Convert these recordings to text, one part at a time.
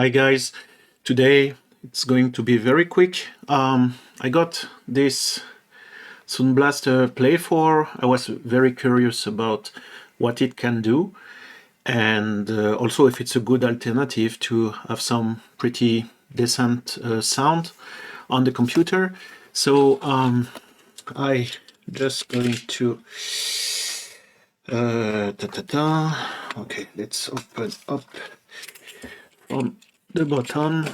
Hi guys, today it's going to be very quick. I got this Sound Blaster Play 4. I was very curious about what it can do and also if it's a good alternative to have some pretty decent sound on the computer. So I just going to okay, let's open up on the bottom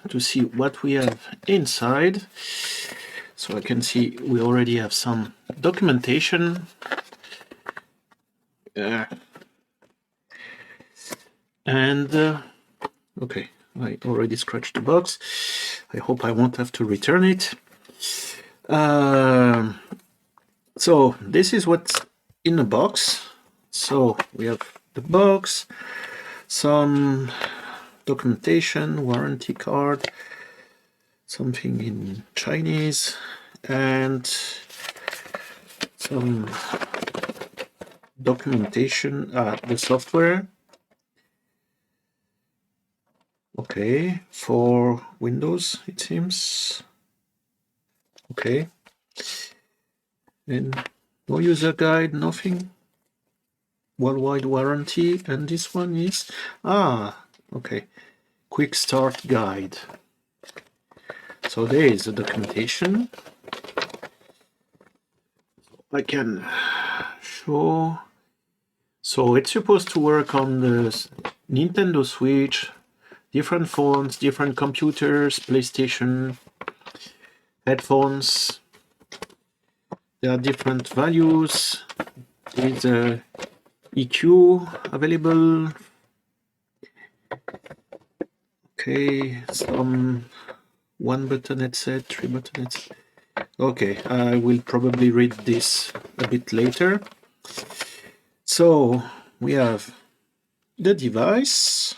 to see what we have inside. So I can see we already have some documentation. Okay, I already scratched the box. I hope I won't have to return it. So this is what's in the box. So we have the box, some documentation, warranty card, something in Chinese, and some documentation, the software. Okay, for Windows, it seems. Okay. And no user guide, nothing. Worldwide warranty, and this one is, okay, quick start guide. So there is the documentation. I can show. So it's supposed to work on the Nintendo Switch, different phones, different computers, PlayStation, headphones. There are different values. There is a EQ available. Okay, some one button headset, 3 button headset. Okay, I will probably read this a bit later. So we have the device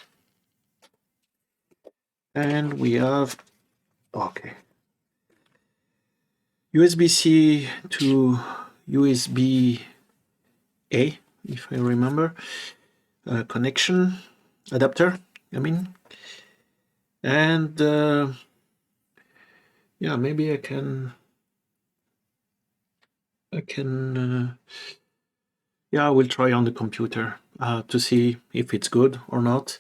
and we have, okay, USB-C to USB-A, if I remember, connection adapter, I mean, and yeah, maybe I can yeah, I will try on the computer to see if it's good or not.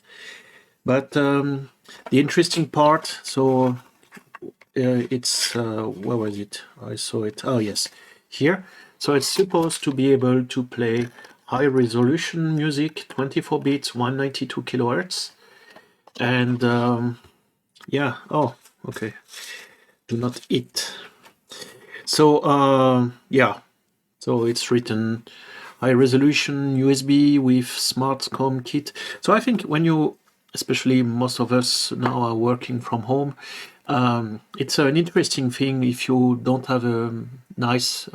But the interesting part, so it's where was it? I saw it. Oh yes, here. So it's supposed to be able to play high resolution music, 24 bits, 192 kilohertz, and yeah. Oh, okay. Do not eat. So yeah. So it's written high resolution USB with smart home kit. So I think when you, especially most of us now are working from home, it's an interesting thing if you don't have a nice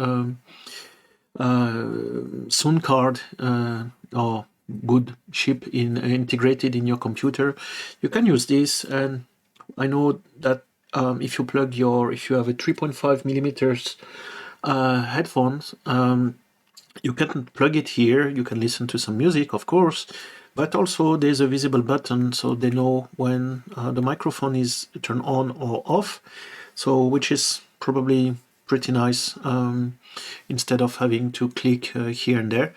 sound card or good chip integrated in your computer. You can use this, and I know that if you have a 3.5 millimeters headphones, you can plug it here, you can listen to some music, of course, but also there's a visible button so they know when the microphone is turned on or off, so which is probably pretty nice, instead of having to click here and there,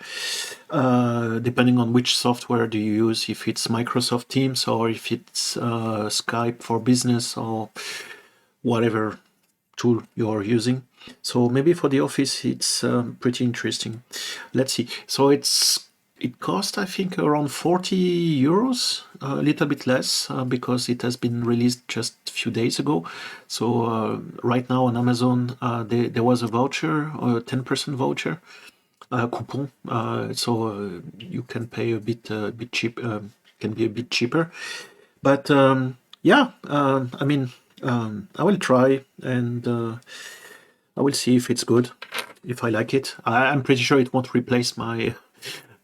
depending on which software do you use, if it's Microsoft Teams or if it's Skype for business or whatever tool you're using. So maybe for the office it's pretty interesting. Let's see. So it cost, I think, around 40 euros, a little bit less, because it has been released just a few days ago. So right now on Amazon there was a voucher, a 10% voucher, coupon, so you can pay a bit cheap, can be a bit cheaper, but yeah, I mean, I will try, and I will see if it's good, if I like it. I'm pretty sure it won't replace my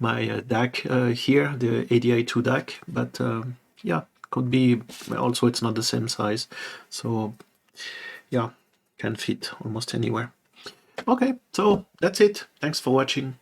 DAC here, the ADI2 DAC, but yeah, could be. Also, it's not the same size, so yeah, can fit almost anywhere. Okay, so that's it. Thanks for watching.